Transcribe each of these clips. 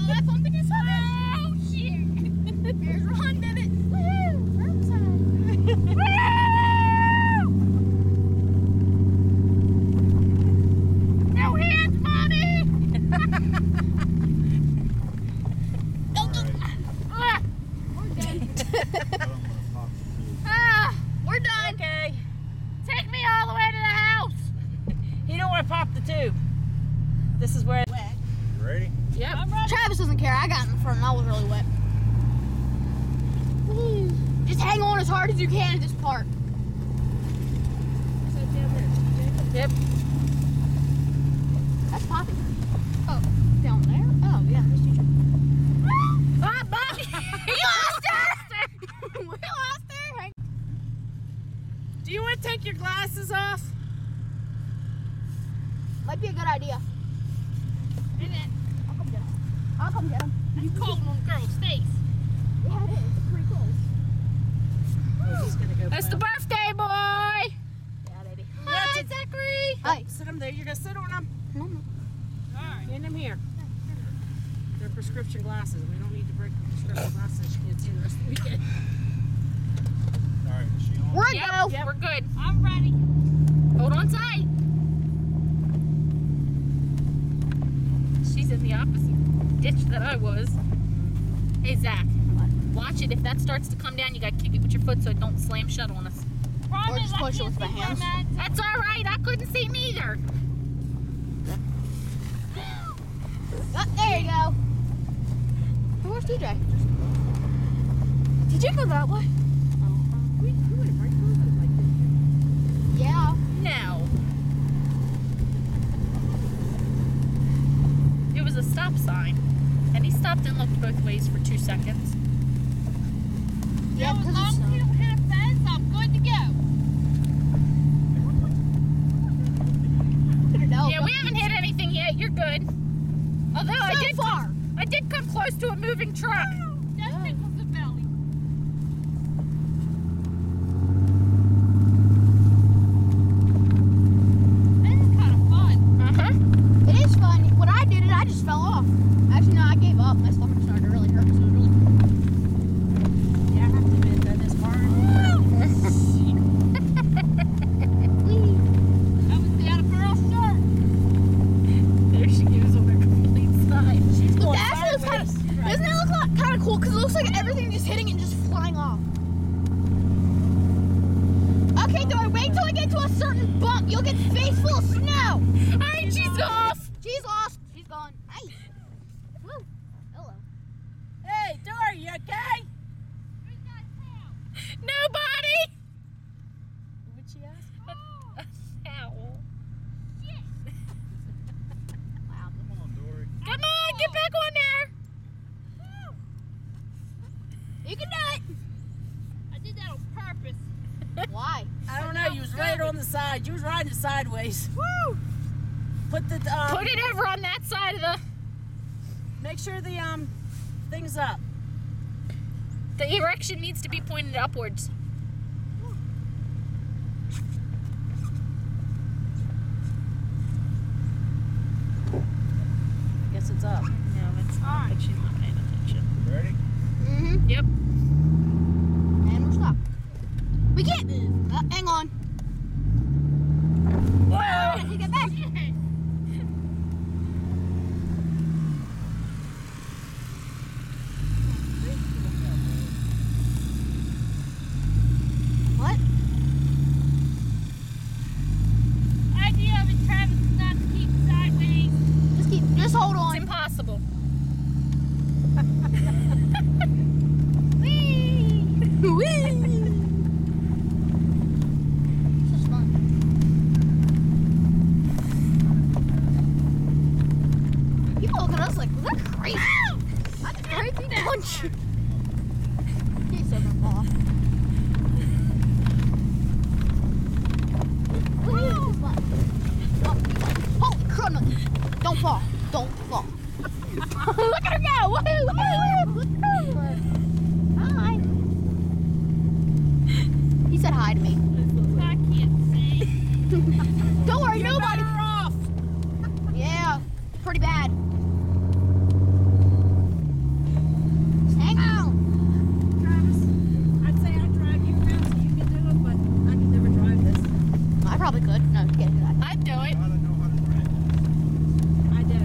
Left on the side. Oh shit! Here's Ron Bennett. Woohoo! No hands, mommy! We're done. Okay. Take me all the way to the house. You don't want to pop the tube. This is where. You ready? Yep. Travis doesn't care. I got in front and I was really wet. Just hang on as hard as you can at this part. Yep. That's Poppy. Oh, down there? Oh, yeah, there's teacher. Ah, Bobby! We lost her! We lost her! Do you want to take your glasses off? Might be a good idea. Isn't it? I'll come get him. I'll come get him. That's cold on the girl's face. Yeah, it is. It's pretty close. That's the birthday boy! Yeah, baby. Hi, Zachary! Hi. Sit him there. You're going to sit on him. No, no. Alright. Hand him here. They're prescription glasses. We don't need to break the prescription glasses. You can't see the rest of the weekend. All right, is she on? We're Yep, go. yep, we're good. I'm ready. Hold on tight. She's in the opposite ditch that I was. Hey, Zach. Watch it. If that starts to come down, you got to kick it with your foot so it don't slam shut on us. Or just push it with my hands. That's all right. I couldn't see neither. Oh, there you go. Where's TJ? Did you go that way? Yeah. No. It was a stop sign. And he stopped and looked both ways for 2 seconds. Yeah, As because long as it's you don't hit a fence, I'm good to go. no. Yeah, we haven't hit anything yet. You're good. Although I did come close to a moving truck. That tickles the belly. This is kind of fun. Uh-huh. It is fun. When I did it, I just fell off. Actually, no, I gave up. My stomach started to really hurt, so it was really Yeah, I have to admit that is hard. That was the other girl's shirt. There she goes on her complete side. She's But going that actually looks kind of, sideways. doesn't that look kind of cool? Because it looks like everything just hitting and just flying off. Okay, do I wait till I get to a certain bump? You'll get face full of snow. Alright, she's off. She's lost. She's gone. Nice. Woo. Hello. Hey, Dory, you okay? Who's got tail? Nobody. What'd she ask? A towel. Shit. Wow. Come on, Dory. Come on, get back on there. You can do it. I did that on purpose. Why? I don't know. You was right on the side. You was riding sideways. Woo! Put the put it over on that side of the. Make sure the thing's up. The erection needs to be pointed upwards. I guess it's up. No, it's not. I think she's not paying attention. You ready? Mm-hmm. Yep. And we're stopped. We can't move. Hang on. Whoa! You get back. What? Idea of it, Travis, is not to keep sideways. Just hold It's on. impossible. Whee! Whee! This is fun. People look at us like, was that crazy? That's a crazy punch. He's so gonna fall off. Woo! This is fun. Oh, holy crud. Don't fall. Don't fall. Look at her go! Woohoo! Woohoo! Hi. He said hi to me. I can't see. Don't worry, nobody. Better off. Yeah. probably could. No, you can't do that. I'd do it. I don't know how to drive. I do.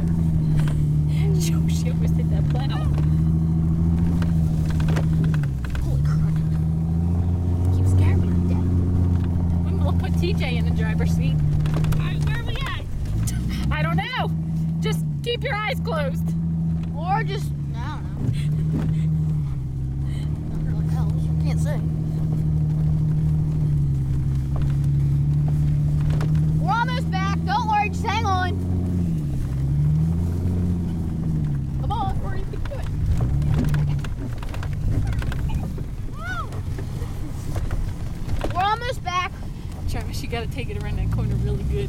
She almost hit that plow. Holy crap. You scared me to death. We'll put TJ in the driver's seat. Alright, where are we at? I don't know. Just keep your eyes closed. Or just, I don't know. Not really else. You can't say. We're almost back. Don't worry, just hang on. Come on, we're going to do it. We're almost back. Travis, you gotta take it around that corner really good.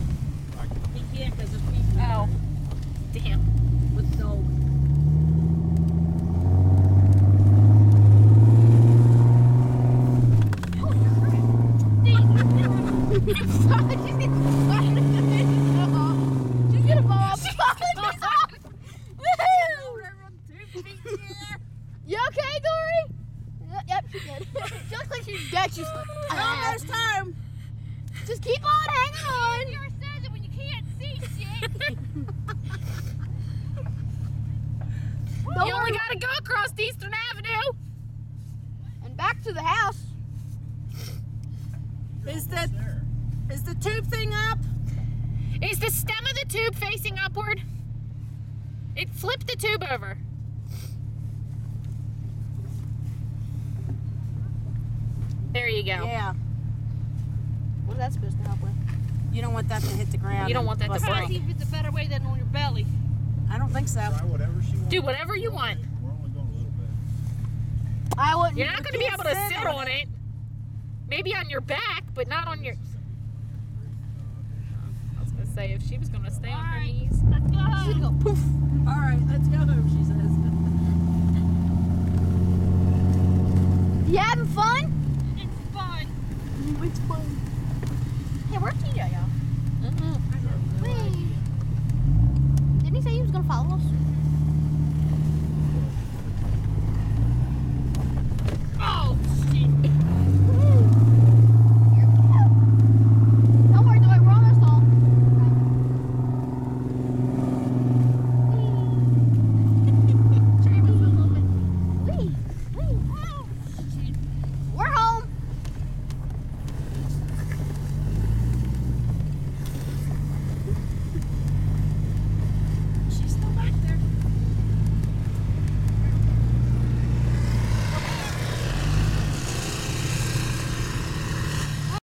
He can't because of people. Oh. Damn. With the dog. She's gonna fall off. You okay, Dory? Yep, she's good. She looks like she's dead. She's Almost time. Just keep on hanging on. Yours says it when you can't see shit. You only gotta go across Eastern Avenue. And back to the house. Is Almost there. the tube thing up? Is the stem of the tube facing upward? It flipped the tube over. There you go. Yeah. What's that supposed to help with? You don't want that to hit the ground. You don't want that to and bust break. off. See if it's a better way than on your belly. I don't think so. Try whatever she wants. Do whatever you want. We're only going a little bit. I wouldn't. You're not going to be able to sit on it. Maybe on your back, but not on your... I was going to say, if she was going to stay on her Alright. knees. Let's go home. She'd go poof. All right, let's go home, she says. You having fun?